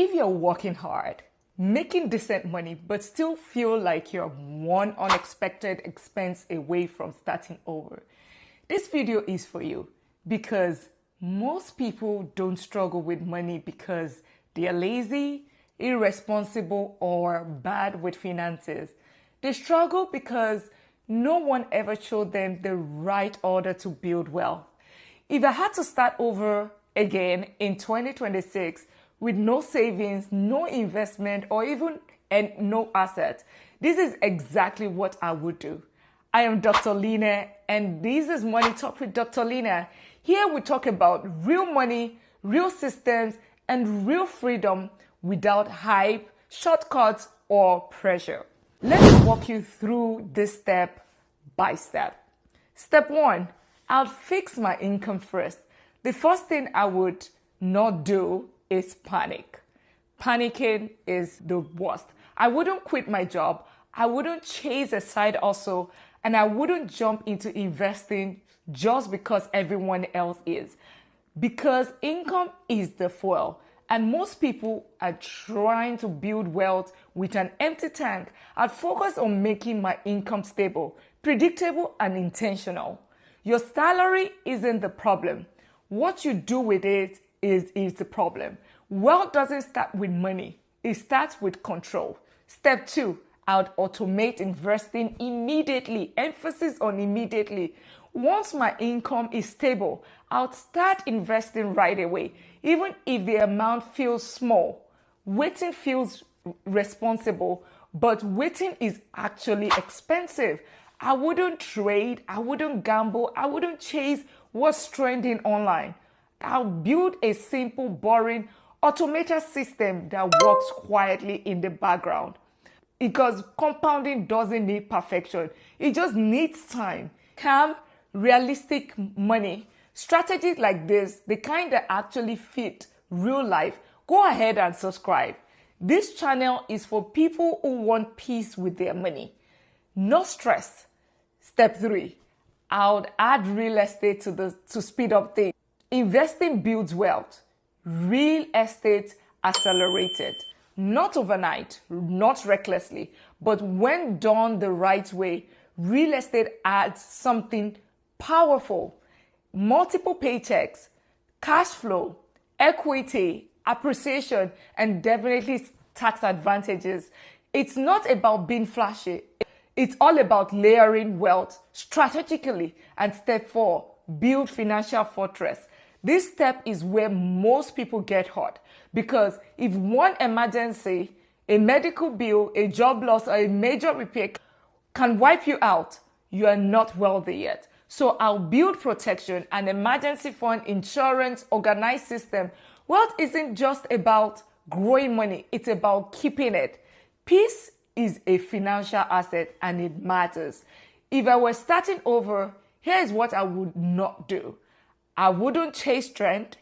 If you're working hard, making decent money, but still feel like you're one unexpected expense away from starting over, this video is for you because most people don't struggle with money because they are lazy, irresponsible, or bad with finances. They struggle because no one ever showed them the right order to build wealth. If I had to start over again in 2026 with no savings, no investment, or even no assets, this is exactly what I would do. I am Dr. Lena, and this is Money Talk with Dr. Lena. Here we talk about real money, real systems, and real freedom without hype, shortcuts, or pressure. Let's walk you through this step by step. Step 1, I'll fix my income first. The first thing I would not do is panic. Panicking is the worst. I wouldn't quit my job. I wouldn't chase a side hustle, and I wouldn't jump into investing just because everyone else is. Because income is the fuel, and most people are trying to build wealth with an empty tank. I'd focus on making my income stable, predictable, and intentional. Your salary isn't the problem. What you do with it is the problem. Wealth doesn't start with money. It starts with control. Step 2, I would automate investing immediately. Emphasis on immediately. Once my income is stable, I'll start investing right away, even if the amount feels small. Waiting feels responsible, but waiting is actually expensive. I wouldn't trade, I wouldn't gamble, I wouldn't chase what's trending online. I'll build a simple, boring, automated system that works quietly in the background. Because compounding doesn't need perfection. It just needs time. Calm, realistic money. Strategies like this, the kind that actually fit real life, go ahead and subscribe. This channel is for people who want peace with their money. No stress. Step 3, I would add real estate to speed up things. Investing builds wealth. Real estate accelerated. Not overnight, not recklessly, but when done the right way, real estate adds something powerful. Multiple paychecks, cash flow, equity, appreciation, and definitely tax advantages. It's not about being flashy. It's all about layering wealth strategically. And step 4, build financial fortress. This step is where most people get hurt because if one emergency, a medical bill, a job loss, or a major repair can wipe you out, you are not wealthy yet. So I'll build protection, an emergency fund, insurance, organized system. Wealth isn't just about growing money, it's about keeping it. Peace is a financial asset and it matters. If I were starting over, here's what I would not do. I wouldn't chase trend.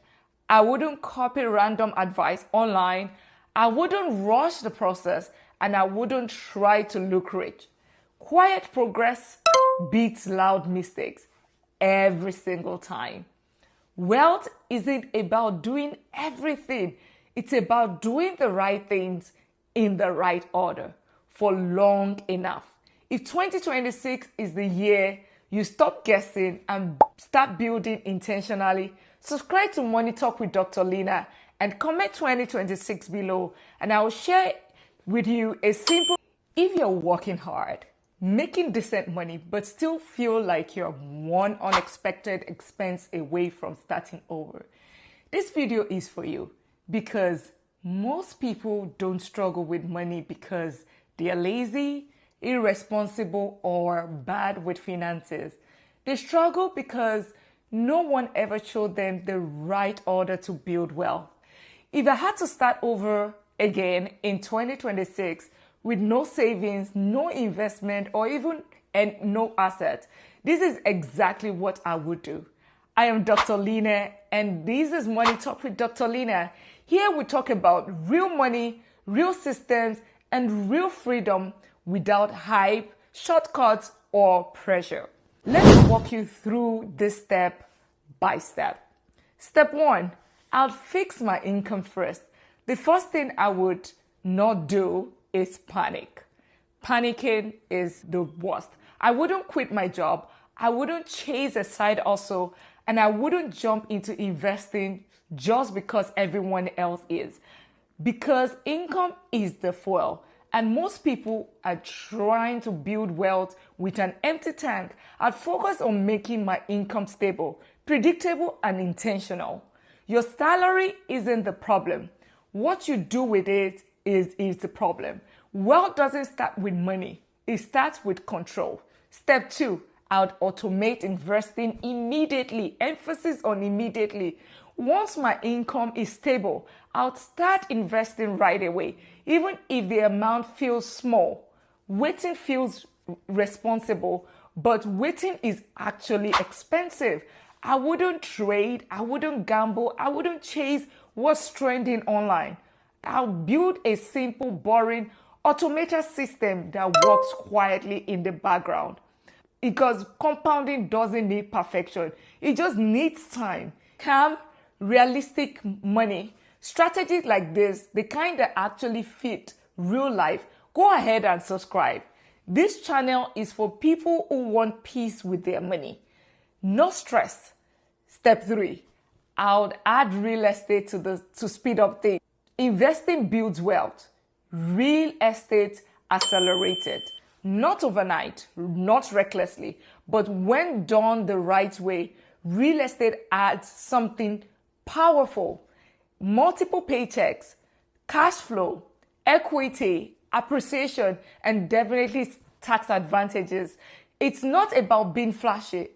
I wouldn't copy random advice online. I wouldn't rush the process, and I wouldn't try to look rich. Quiet progress beats loud mistakes every single time. Wealth isn't about doing everything. It's about doing the right things in the right order for long enough. If 2026 is the year you stop guessing and start building intentionally, subscribe to Money Talk with Dr. Lena and comment 2026 below, and I will share with you a simple. If you're working hard, making decent money, but still feel like you're one unexpected expense away from starting over, this video is for you because most people don't struggle with money because they are lazy, irresponsible, or bad with finances. They struggle because no one ever showed them the right order to build wealth. If I had to start over again in 2026 with no savings, no investment, or even no assets, this is exactly what I would do. I am Dr. Lena, and this is Money Talk with Dr. Lena. Here we talk about real money, real systems, and real freedom without hype, shortcuts, or pressure. Let's walk you through this step by step. Step 1, I'll fix my income first. The first thing I would not do is panic. Panicking is the worst. I wouldn't quit my job. I wouldn't chase a side hustle, and I wouldn't jump into investing just because everyone else is. Because income is the fuel, and most people are trying to build wealth with an empty tank. I'd focus on making my income stable, predictable, and intentional. Your salary isn't the problem. What you do with it is the problem. Wealth doesn't start with money. It starts with control. Step 2, I would automate investing immediately. Emphasis on immediately. Once my income is stable, I'll start investing right away, even if the amount feels small. Waiting feels responsible, but waiting is actually expensive. I wouldn't trade, I wouldn't gamble, I wouldn't chase what's trending online. I'll build a simple, boring, automated system that works quietly in the background. Because compounding doesn't need perfection, it just needs time. Calm, realistic money. Strategies like this, the kind that actually fit real life, go ahead and subscribe. This channel is for people who want peace with their money. No stress. Step 3, I would add real estate to speed up things. Investing builds wealth. Real estate accelerated. Not overnight, not recklessly, but when done the right way, real estate adds something powerful. Multiple paychecks, cash flow, equity, appreciation, and definitely tax advantages. It's not about being flashy.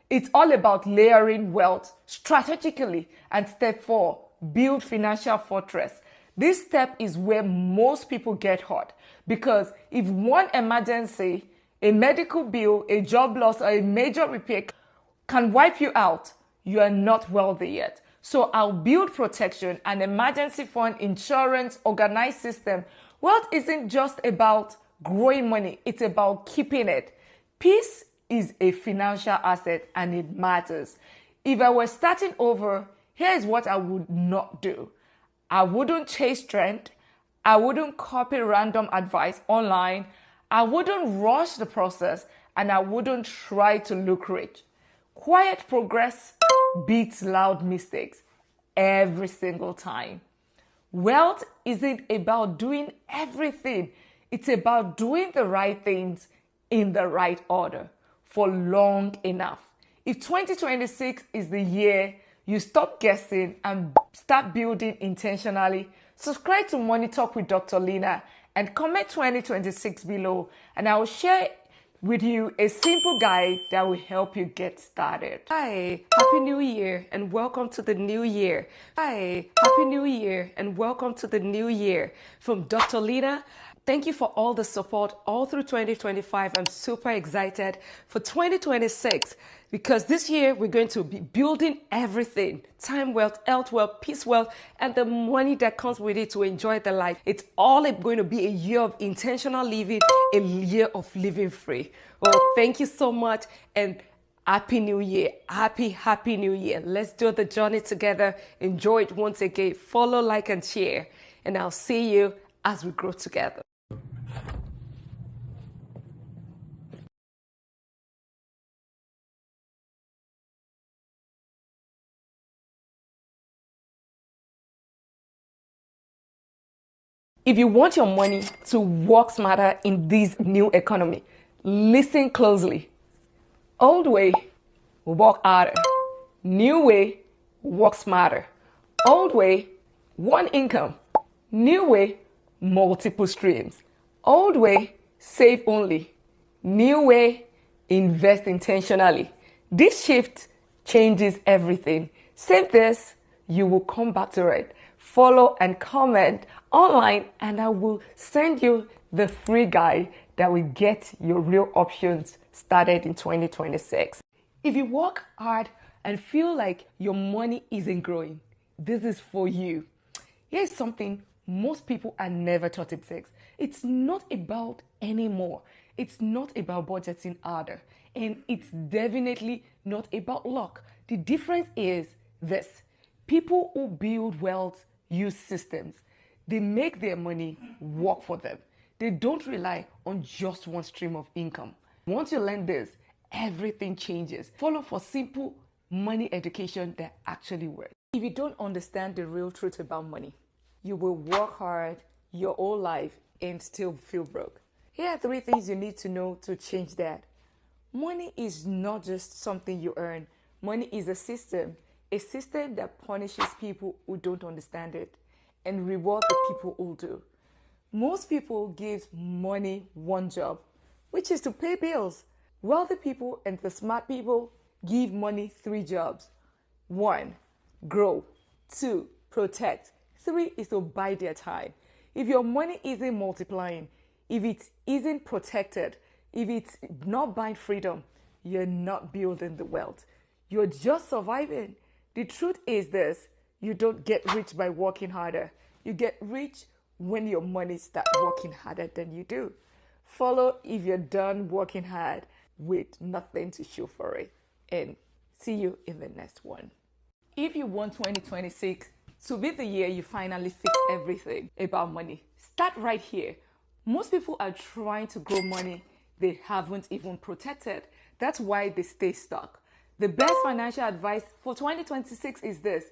It's all about layering wealth strategically. And step 4, build financial fortress. This step is where most people get hurt, because if one emergency, a medical bill, a job loss, or a major repair can wipe you out, you are not wealthy yet. So I'll build protection, an emergency fund, insurance, organized system. Wealth isn't just about growing money, it's about keeping it. Peace is a financial asset and it matters. If I were starting over, here's what I would not do. I wouldn't chase trend. I wouldn't copy random advice online. I wouldn't rush the process, and I wouldn't try to look rich. Quiet progress beats loud mistakes every single time. Wealth isn't about doing everything. It's about doing the right things in the right order for long enough. If 2026 is the year you stop guessing and start building intentionally, subscribe to Money Talk with Dr. Lena and comment 2026 below, and I will share with you a simple guide that will help you get started. Hi, Happy New Year and welcome to the new year. Hi, Happy New Year and welcome to the new year. From Dr. Lena, thank you for all the support all through 2025. I'm super excited for 2026 because this year we're going to be building everything: time wealth, health wealth, peace wealth, and the money that comes with it to enjoy the life. It's all going to be a year of intentional living, a year of living free. Oh, thank you so much and Happy New Year. Happy New Year. Let's do the journey together. Enjoy it once again. Follow, like, and share. And I'll see you as we grow together. If you want your money to work smarter in this new economy, listen closely. Old way, work harder. New way, work smarter. Old way, one income. New way, multiple streams. Old way, save only. New way, invest intentionally. This shift changes everything. Save this, you will come back to it. Follow and comment online, and I will send you the free guide that will get your real options started in 2026. If you work hard and feel like your money isn't growing, this is for you. Here's something most people are never taught in sex. It's not about anymore. It's not about budgeting harder. And it's definitely not about luck. The difference is this: people who build wealth use systems. They make their money work for them. They don't rely on just one stream of income. Once you learn this, everything changes. Follow for simple money education that actually works. If you don't understand the real truth about money, you will work hard your whole life and still feel broke. Here are 3 things you need to know to change that. Money is not just something you earn. Money is a system that punishes people who don't understand it and rewards the people who do. Most people give money one job, which is to pay bills. Wealthy people and the smart people give money 3 jobs. 1, grow. 2, protect. 3 is to buy their time. If your money isn't multiplying, if it isn't protected, if it's not buying freedom, you're not building the wealth. You're just surviving. The truth is this: you don't get rich by working harder. You get rich when your money starts working harder than you do. Follow if you're done working hard with nothing to show for it. And see you in the next one. If you want 2026 to be the year you finally fix everything about money, start right here. Most people are trying to grow money they haven't even protected. That's why they stay stuck. The best financial advice for 2026 is this: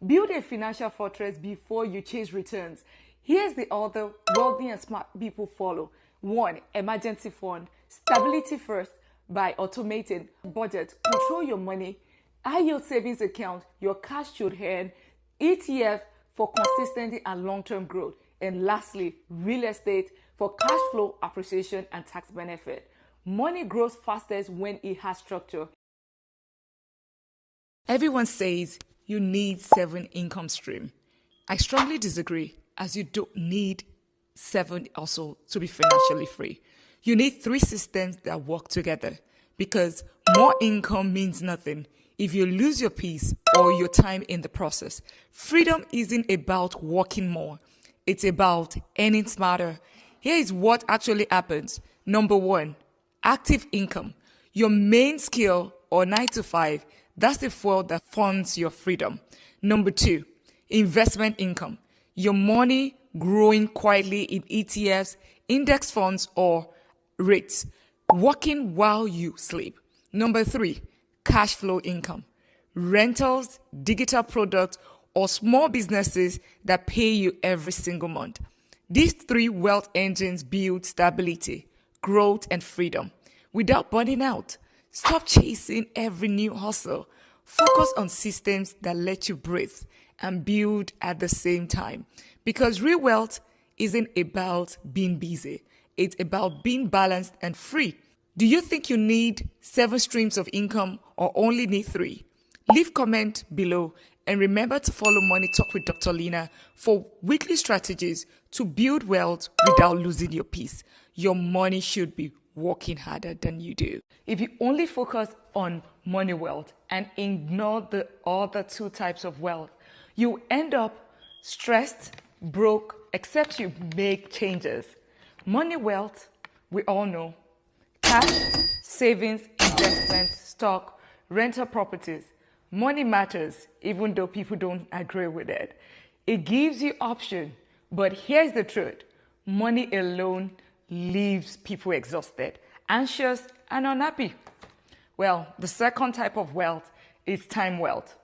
build a financial fortress before you chase returns. Here's the other wealthy and smart people follow. 1, emergency fund. Stability first by automating budget. Control your money. High yield savings account. Your cash should earn. ETF for consistency and long-term growth. And lastly, real estate for cash flow appreciation and tax benefit. Money grows fastest when it has structure. Everyone says you need 7 income streams. I strongly disagree, as you don't need 7 also to be financially free. You need 3 systems that work together, because more income means nothing if you lose your peace or your time in the process. Freedom isn't about working more. It's about earning smarter. Here is what actually happens. Number 1, active income. Your main skill or 9 to 5, that's the fuel that funds your freedom. Number 2, investment income. Your money growing quietly in ETFs, index funds, or rates, working while you sleep. Number 3, cash flow income. Rentals, digital products, or small businesses that pay you every single month. These 3 wealth engines build stability, growth, and freedom without burning out. Stop chasing every new hustle. Focus on systems that let you breathe and build at the same time. Because real wealth isn't about being busy. It's about being balanced and free. Do you think you need 7 streams of income or only need 3? Leave comment below, and remember to follow Money Talk with Dr. Lina for weekly strategies to build wealth without losing your peace. Your money should be working harder than you do. If you only focus on money wealth and ignore the other 2 types of wealth, you end up stressed, broke, except you make changes. Money wealth, we all know: cash, savings, investment, stock, rental properties. Money matters, even though people don't agree with it. It gives you option, but here's the truth: money alone leaves people exhausted, anxious, and unhappy. Well, the second type of wealth is time wealth.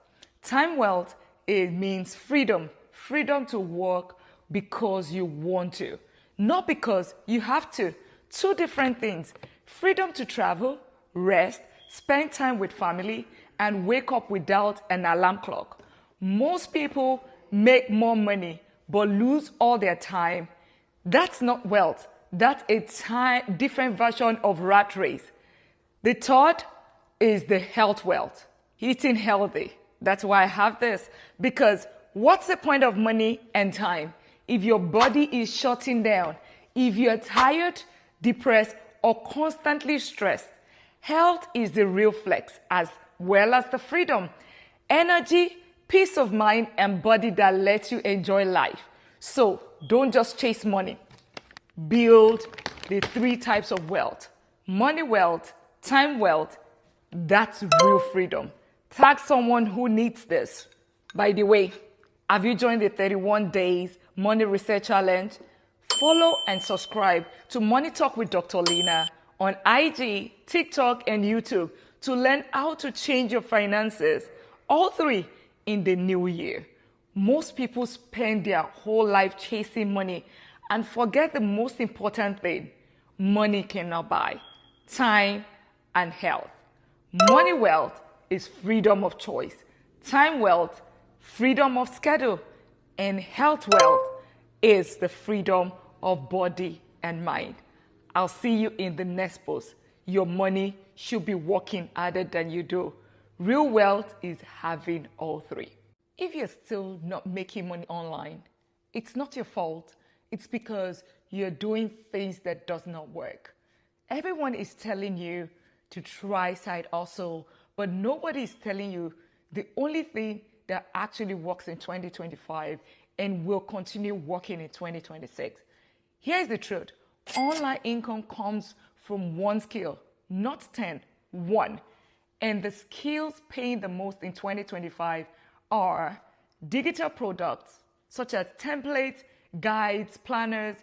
Time wealth, it means freedom. Freedom to work because you want to, not because you have to. 2 different things. Freedom to travel, rest, spend time with family, and wake up without an alarm clock. Most people make more money but lose all their time. That's not wealth. That's a different version of rat race. The third is the health wealth. Eating healthy. That's why I have this. Because what's the point of money and time if your body is shutting down, if you're tired, depressed, or constantly stressed? Health is the real flex, as well as the freedom, energy, peace of mind, and body that lets you enjoy life. So don't just chase money. Build the 3 types of wealth: money wealth, time wealth. That's real freedom. Tag someone who needs this. By the way, have you joined the 31 days Money Reset Challenge, follow and subscribe to Money Talk with Dr. Lena on IG, TikTok, and YouTube to learn how to change your finances, all three in the new year. Most people spend their whole life chasing money and forget the most important thing money cannot buy: time and health. Money wealth is freedom of choice. Time wealth, freedom of schedule. And health wealth is the freedom of body and mind. I'll see you in the next post. Your money should be working harder than you do. Real wealth is having all three. If you're still not making money online, it's not your fault. It's because you're doing things that does not work. Everyone is telling you to try side hustle, but nobody is telling you the only thing that actually works in 2025 and will continue working in 2026. Here's the truth. Online income comes from one skill, not 10, one. And the skills paying the most in 2025 are digital products such as templates, guides, planners,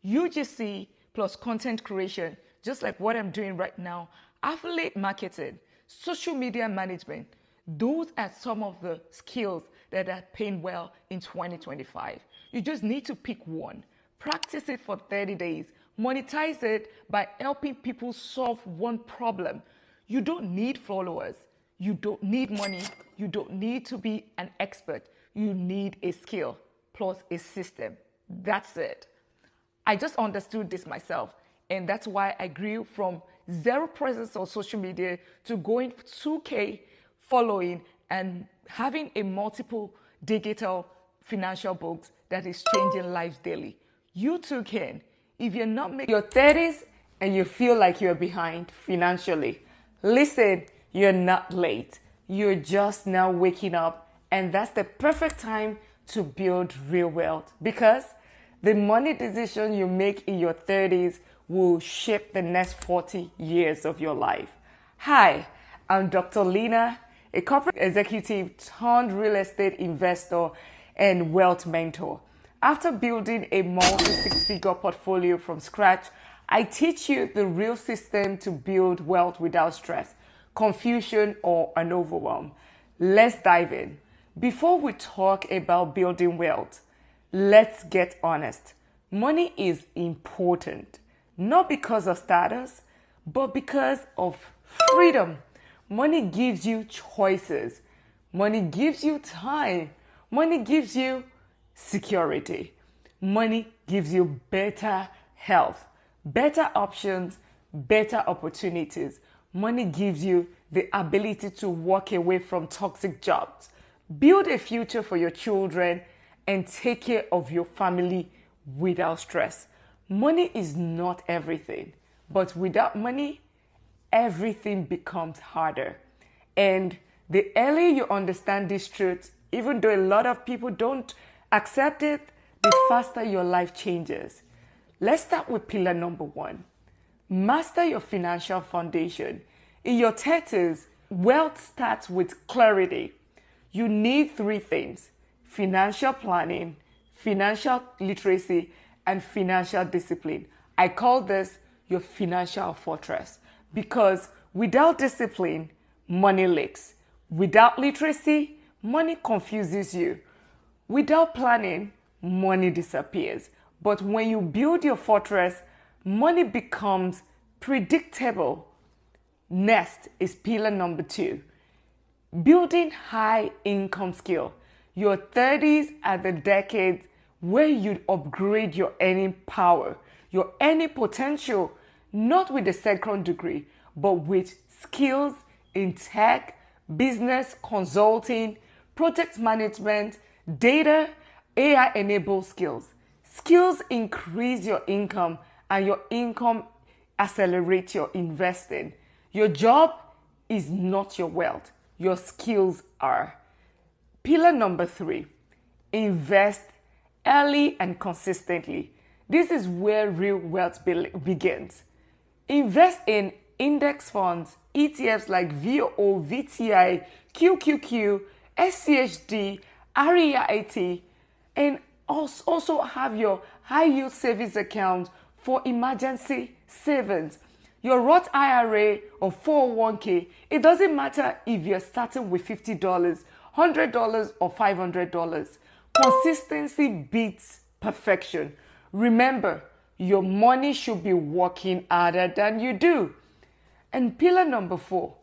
UGC plus content creation, just like what I'm doing right now, affiliate marketing, social media management. Those are some of the skills that are paying well in 2025. You just need to pick one, practice it for 30 days, monetize it by helping people solve one problem. You don't need followers. You don't need money. You don't need to be an expert. You need a skill plus a system. That's it. I just understood this myself, and that's why I grew from zero presence on social media to going 2K following and having a multiple digital financial books that is changing lives daily. You too can. If you're not making your 30s and you feel like you're behind financially, listen, you're not late. You're just now waking up, and that's the perfect time to build real wealth, because the money decision you make in your 30s will shape the next 40 years of your life. Hi, I'm Dr. Lena, a corporate executive turned real estate investor and wealth mentor. After building a multi-six-figure portfolio from scratch, I teach you the real system to build wealth without stress, confusion, or an overwhelm. Let's dive in. Before we talk about building wealth, let's get honest. Money is important, not because of status, but because of freedom. Money gives you choices. Money gives you time. Money gives you security. Money gives you better health, better options, better opportunities. Money gives you the ability to walk away from toxic jobs, build a future for your children, and take care of your family without stress. Money is not everything, but without money, everything becomes harder. And the earlier you understand this truth, even though a lot of people don't accept it, the faster your life changes. Let's start with pillar number one. Master your financial foundation. In your 30s, wealth starts with clarity. You need three things: financial planning, financial literacy, and financial discipline. I call this your financial fortress, because without discipline, money leaks. Without literacy, money confuses you. Without planning, money disappears. But when you build your fortress, money becomes predictable. Next is pillar number two, building high income skill. Your 30s are the decades where you upgrade your earning power, your earning potential, not with a second degree, but with skills in tech, business, consulting, project management, data, AI-enabled skills. Skills increase your income, and your income accelerates your investing. Your job is not your wealth. Your skills are. Pillar number three, invest early and consistently. This is where real wealth begins. Invest in index funds, ETFs like VOO, VTI, QQQ, SCHD, REIT, and Also have your high yield savings account for emergency savings. Your Roth IRA or 401k, it doesn't matter if you're starting with $50, $100 or $500. Consistency beats perfection. Remember, your money should be working harder than you do. And pillar number 4,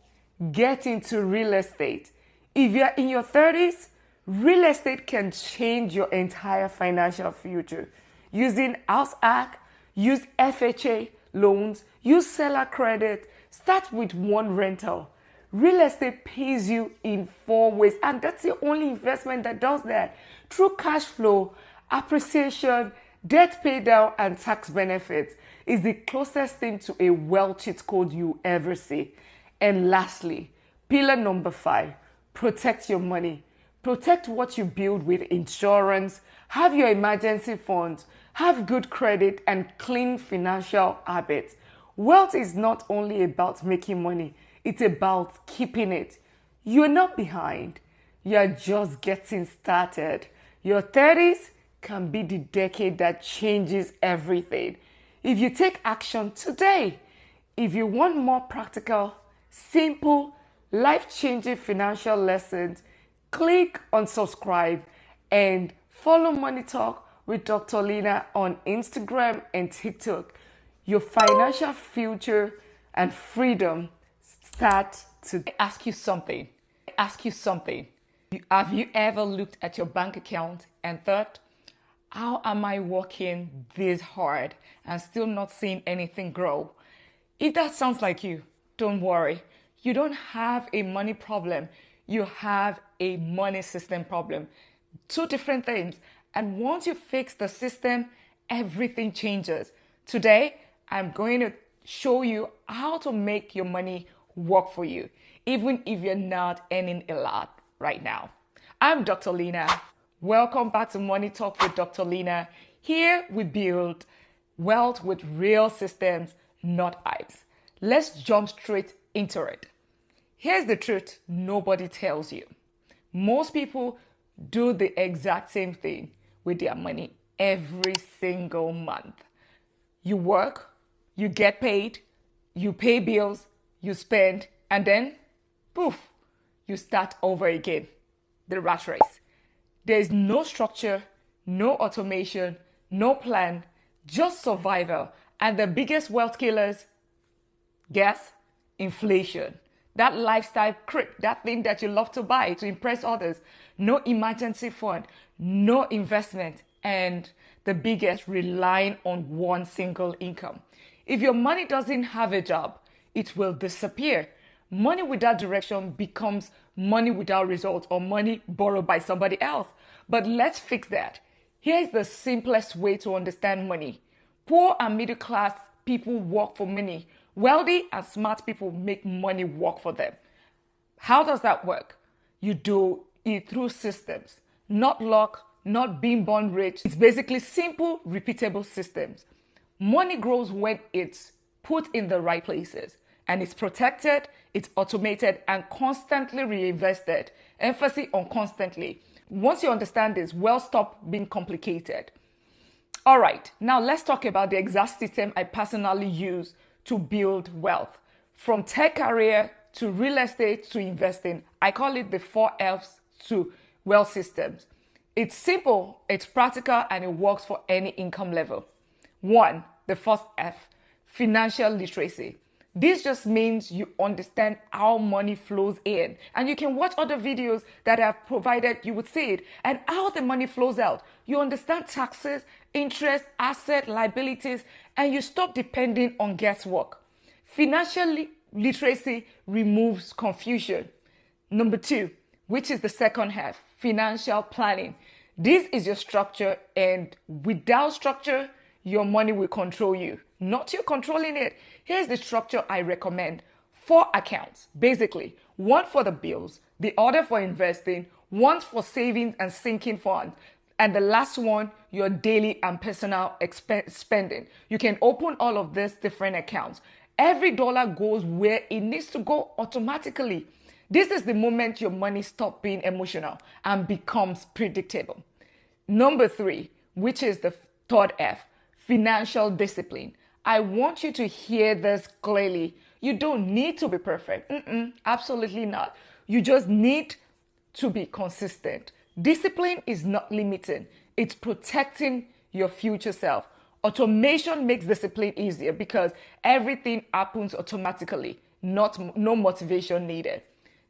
get into real estate. If you're in your 30s, real estate can change your entire financial future. Using House Hack, use FHA loans, use seller credit, start with one rental. Real estate pays you in 4 ways, and that's the only investment that does that. Through cash flow, appreciation, debt pay down, and tax benefits is the closest thing to a wealth cheat code you ever see. And lastly, pillar number 5, protect your money. Protect what you build with insurance, have your emergency funds, have good credit, and clean financial habits. Wealth is not only about making money, it's about keeping it. You're not behind, you're just getting started. Your 30s can be the decade that changes everything. If you take action today, if you want more practical, simple, life-changing financial lessons, click on subscribe and follow Money Talk with Dr. Lena on Instagram and TikTok. Your financial future and freedom start today. Ask you something. Have you ever looked at your bank account and thought, how am I working this hard and still not seeing anything grow? If that sounds like you, don't worry. You don't have a money problem. You have a money system problem. 2 different things. And once you fix the system, everything changes. Today, I'm going to show you how to make your money work for you, even if you're not earning a lot right now. I'm Dr. Lena. Welcome back to Money Talk with Dr. Lena. Here we build wealth with real systems, not hypes. Let's jump straight into it. Here's the truth nobody tells you. Most people do the exact same thing with their money every single month. You work, you get paid, you pay bills, you spend, and then, poof, you start over again. The rat race. There's no structure, no automation, no plan, just survival. And the biggest wealth killers, guess, inflation. That lifestyle creep, that thing that you love to buy to impress others. No emergency fund, no investment, and the biggest, relying on one single income. If your money doesn't have a job, it will disappear. Money without direction becomes money without results, or money borrowed by somebody else. But let's fix that. Here's the simplest way to understand money. Poor and middle class people work for money. Wealthy and smart people make money work for them. How does that work? You do it through systems, not luck, not being born rich. It's basically simple, repeatable systems. Money grows when it's put in the right places, and it's protected, it's automated, and constantly reinvested. Emphasis on constantly. Once you understand this, wealth stops being complicated. All right, now let's talk about the exact system I personally use to build wealth. From tech career to real estate to investing, I call it the 4 F's to wealth systems. It's simple, it's practical, and it works for any income level. 1, the first F, financial literacy. This just means you understand how money flows in. And you can watch other videos that I've provided, you would see it, and how the money flows out. You understand taxes, interest, asset, liabilities, and you stop depending on guesswork. Financial literacy removes confusion. Number 2, which is the second half, financial planning. This is your structure, and without structure, your money will control you, not you controlling it. Here's the structure I recommend. 4 accounts, basically. 1 for the bills, the other for investing, 1 for savings and sinking funds, and the last one, your daily and personal spending. You can open all of these different accounts. Every dollar goes where it needs to go automatically. This is the moment your money stops being emotional and becomes predictable. Number three, which is the third F, financial discipline. I want you to hear this clearly. You don't need to be perfect. Absolutely not. You just need to be consistent. Discipline is not limiting, it's protecting your future self. Automation makes discipline easier because everything happens automatically, no motivation needed.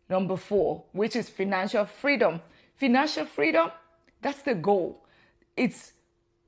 Number four, which is financial freedom. Financial freedom, that's the goal. It's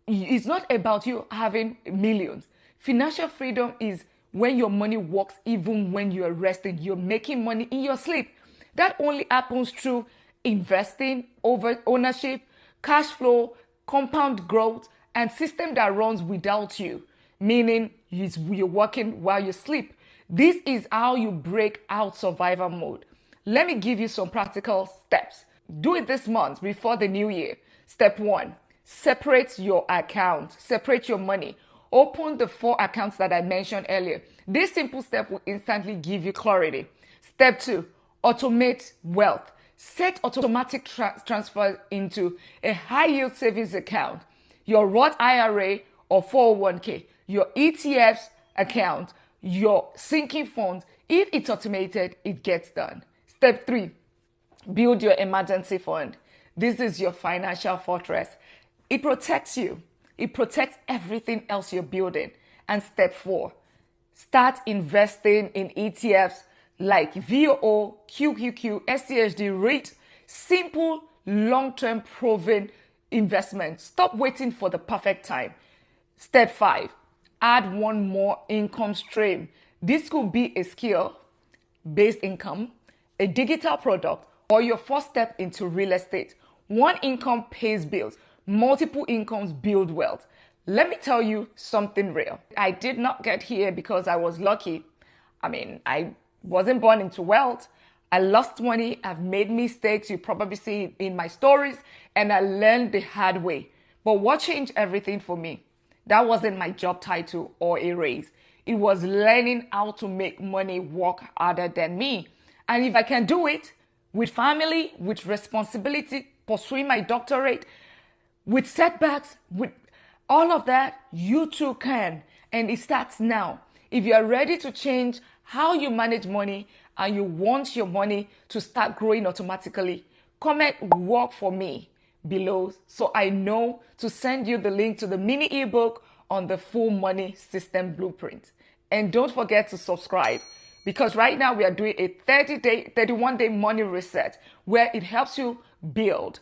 not about you having millions. Financial freedom is when your money works even when you're resting. You're making money in your sleep. That only happens through investing, over ownership, cash flow, compound growth, and system that runs without you, meaning you're working while you sleep. This is how you break out survival mode. Let me give you some practical steps. Do it this month before the new year. Step one, separate your account, separate your money. Open the 4 accounts that I mentioned earlier. This simple step will instantly give you clarity. Step two, automate wealth. Set automatic transfers into a high yield savings account, your Roth IRA or 401k, your ETFs account, your sinking funds. If it's automated, it gets done. Step three, build your emergency fund. This is your financial fortress. It protects you. It protects everything else you're building. And step four, start investing in ETFs like VOO, QQQ, SCHD, REIT. Simple, long-term proven investment. Stop waiting for the perfect time. Step five, add one more income stream. This could be a skill-based income, a digital product, or your first step into real estate. One income pays bills. Multiple incomes build wealth. Let me tell you something real. I did not get here because I was lucky. I wasn't born into wealth. I lost money. I've made mistakes. You probably see it in my stories. And I learned the hard way. But what changed everything for me? That wasn't my job title or a raise. It was learning how to make money work harder than me. And if I can do it with family, with responsibility, pursuing my doctorate, with setbacks, with all of that, you too can. And it starts now. If you are ready to change how you manage money and you want your money to start growing automatically, comment work for me below so I know to send you the link to the mini ebook on the full money system blueprint. And don't forget to subscribe, because right now we are doing a 31-day money reset where it helps you build.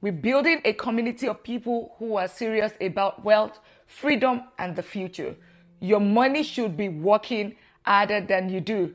We're building a community of people who are serious about wealth, freedom, and the future. Your money should be working harder than you do.